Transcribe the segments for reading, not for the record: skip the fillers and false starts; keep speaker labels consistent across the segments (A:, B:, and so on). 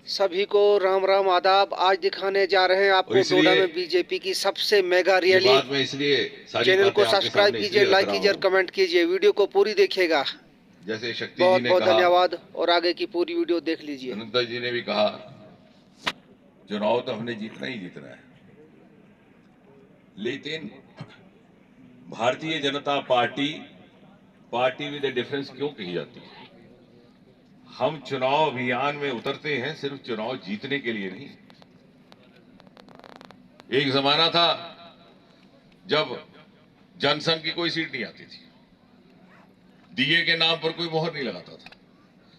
A: सभी को राम राम आदाब। आज दिखाने जा रहे हैं आपको डोडा में बीजेपी की सबसे मेगा रैली।
B: बात में इसलिए सारी
A: चैनल
B: बातें
A: को
B: आपके
A: सब्सक्राइब
B: सामने
A: कीजिए,
B: इसलिए रख
A: लाइक
B: रहा
A: कीजिए और
B: हूं।
A: कमेंट कीजिए। वीडियो को पूरी देखिएगा।
B: जैसे शक्ति जी
A: बहुत
B: ने
A: बहुत
B: कहा,
A: धन्यवाद और आगे की पूरी वीडियो देख लीजिए।
B: अनंता जी ने भी कहा, चुनाव तो हमने जीतना ही जीतना है, लेकिन Bharatiya Janata party party with A difference क्यों कही जाती है? हम चुनाव अभियान में उतरते हैं सिर्फ चुनाव जीतने के लिए नहीं। एक जमाना था जब जनसंघ की कोई सीट नहीं आती थी, डीए के नाम पर कोई मोहर नहीं लगाता था,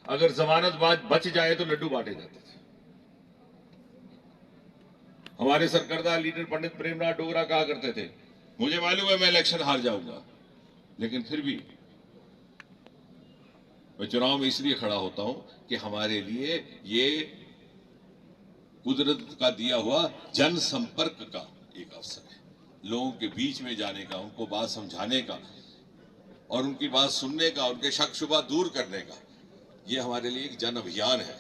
B: अगर जमानत बच जाए तो लड्डू बांटे जाते थे। हमारे सरकर्दा लीडर पंडित प्रेमनाथ डोगरा कहा करते थे, मुझे मालूम है मैं इलेक्शन हार जाऊंगा, लेकिन फिर भी मैं चुनाव में इसलिए खड़ा होता हूं कि हमारे लिए ये कुदरत का दिया हुआ जनसंपर्क का एक अवसर है, लोगों के बीच में जाने का, उनको बात समझाने का और उनकी बात सुनने का, उनके शक शुबा दूर करने का। ये हमारे लिए एक जन अभियान है।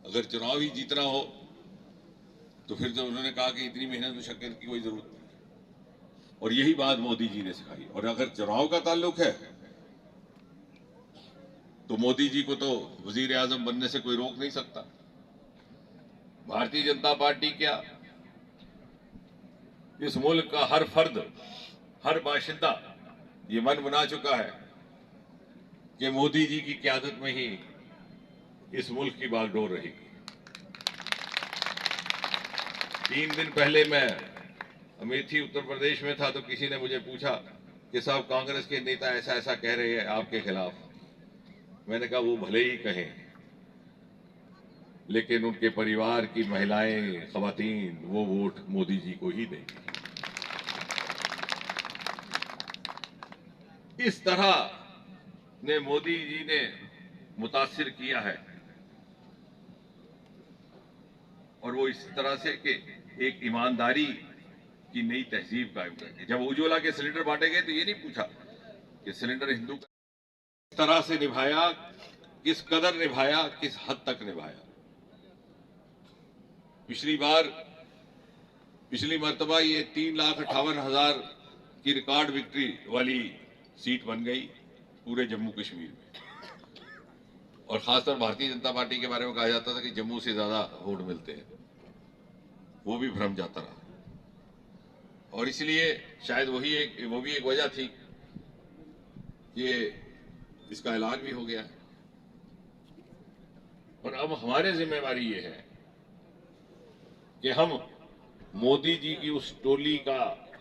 B: अगर चुनाव ही जीतना हो तो फिर तो उन्होंने कहा कि इतनी मेहनत मुशक्कत की कोई जरूरत नहीं, और यही बात मोदी जी ने सिखाई। और अगर चुनाव का ताल्लुक है तो मोदी जी को तो वजीर आजम बनने से कोई रोक नहीं सकता। भारतीय जनता पार्टी क्या, इस मुल्क का हर फर्द, हर बाशिंदा ये मन बना चुका है कि मोदी जी की क़यादत में ही इस मुल्क की बागडोर रहेगी। 3 दिन पहले मैं अमेठी उत्तर प्रदेश में था तो किसी ने मुझे पूछा कि साहब कांग्रेस के नेता ऐसा ऐसा कह रहे हैं आपके खिलाफ। मैंने कहा वो भले ही कहें, लेकिन उनके परिवार की महिलाएं, खवातीन वो वोट मोदी जी को ही देंगी। इस तरह ने मोदी जी ने मुतासिर किया है, और वो इस तरह से कि एक ईमानदारी की नई तहजीब कायम करके। जब उज्ज्वला के सिलेंडर बांटे गए तो ये नहीं पूछा कि सिलेंडर हिंदू का, किस तरह से निभाया, किस कदर निभाया, किस हद तक निभाया। पिछली मर्तबा ये 3,58,000 की रिकॉर्ड विक्ट्री वाली सीट बन गई पूरे जम्मू कश्मीर में। और खासतौर भारतीय जनता पार्टी के बारे में कहा जाता था कि जम्मू से ज्यादा वोट मिलते हैं, वो भी भ्रम जाता रहा। और इसलिए शायद वो भी एक वजह थी कि इसका ऐलान भी हो गया है। और अब हमारी जिम्मेवारी ये है कि हम मोदी जी की उस टोली का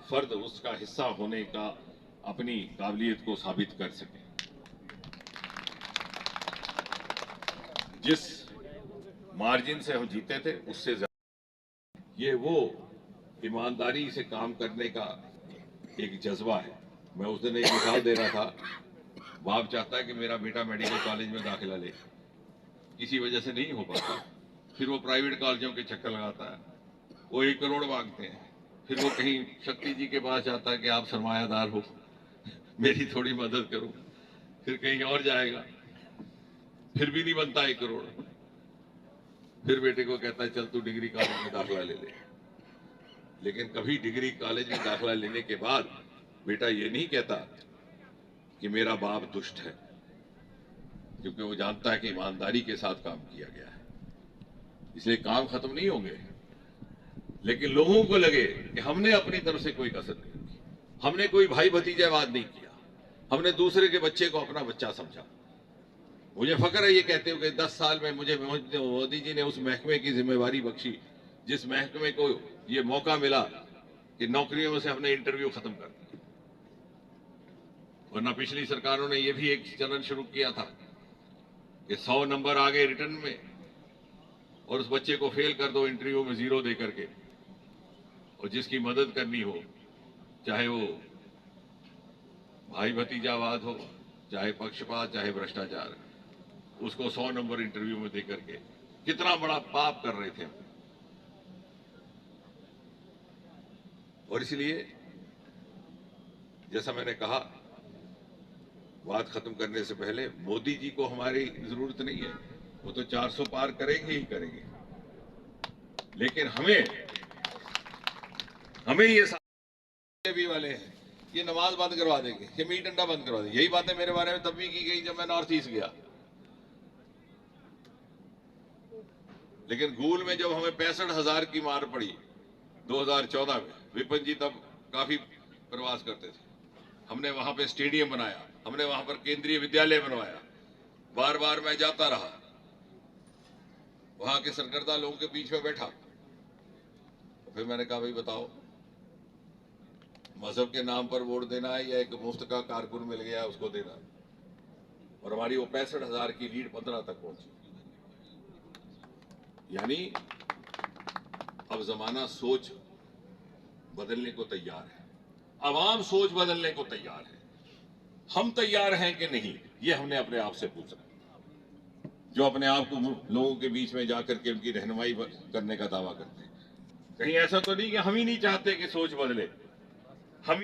B: फर्द, उसका हिस्सा होने का अपनी काबिलियत को साबित कर सकें। जिस मार्जिन से हम जीते थे उससे ज्यादा ये वो ईमानदारी से काम करने का एक जज्बा है। मैं उस दिन एक मिसाल दे रहा था, बाप चाहता है कि मेरा बेटा मेडिकल कॉलेज में दाखिला ले, किसी वजह से नहीं हो पाता, फिर वो प्राइवेट कॉलेजों के चक्कर लगाता है, वो 1 करोड़ मांगते हैं, फिर वो कहीं शक्ति जी के पास जाता है कि आप सरमायादार हो, मेरी थोड़ी मदद करो, फिर कहीं और जाएगा, फिर भी नहीं बनता 1 करोड़, फिर बेटे को कहता है चल तू डिग्री कॉलेज में दाखिला ले ले। लेकिन कभी डिग्री कॉलेज में दाखिला लेने के बाद बेटा ये नहीं कहता कि मेरा बाप दुष्ट है, क्योंकि वो जानता है कि ईमानदारी के साथ काम किया गया है। इसलिए काम खत्म नहीं होंगे, लेकिन लोगों को लगे कि हमने अपनी तरफ से कोई कसर नहीं की, हमने कोई भाई भतीजावाद नहीं किया, हमने दूसरे के बच्चे को अपना बच्चा समझा। मुझे फख्र है ये कहते हुए कि 10 साल में मुझे मोदी जी ने उस महकमे की जिम्मेवारी बख्शी जिस महकमे को ये मौका मिला कि नौकरियों से हमने इंटरव्यू खत्म कर दिया। वरना पिछली सरकारों ने यह भी एक चलन शुरू किया था कि 100 नंबर आ गए रिटर्न में और उस बच्चे को फेल कर दो इंटरव्यू में 0 दे करके, और जिसकी मदद करनी हो, चाहे वो भाई भतीजावाद हो, चाहे पक्षपात, चाहे भ्रष्टाचार, उसको 100 नंबर इंटरव्यू में दे करके कितना बड़ा पाप कर रहे थे। और इसलिए जैसा मैंने कहा बात खत्म करने से पहले, मोदी जी को हमारी जरूरत नहीं है, वो तो 400 पार करेंगे ही करेंगे, लेकिन हमें ये भी वाले हैं, ये नमाज बंद करवा देंगे, ये मीट अंडा बंद करवा देंगे। यही बातें मेरे बारे में तब भी की गई जब मैं नॉर्थ ईस्ट गया, लेकिन गूल में जब हमें 65,000 की मार पड़ी 2014 में, विपिन जी तब काफी प्रवास करते थे, हमने वहां पे स्टेडियम बनाया, हमने वहां पर केंद्रीय विद्यालय बनवाया, बार बार मैं जाता रहा, वहां के सरकर्ता लोगों के बीच में बैठा, फिर मैंने कहा भाई बताओ, मजहब के नाम पर वोट देना है या एक मुफ्त का कारकुन मिल गया उसको देना? और हमारी वो 65,000 की लीड 15 तक पहुंची। यानी अब जमाना सोच बदलने को तैयार है, अवाम सोच बदलने को तैयार है। हम तैयार हैं कि नहीं, ये हमने अपने आप से पूछना है। जो अपने आप को लोगों के बीच में जाकर के उनकी रहनुमाई करने का दावा करते हैं, कहीं ऐसा तो नहीं कि हम ही नहीं चाहते कि सोच बदले।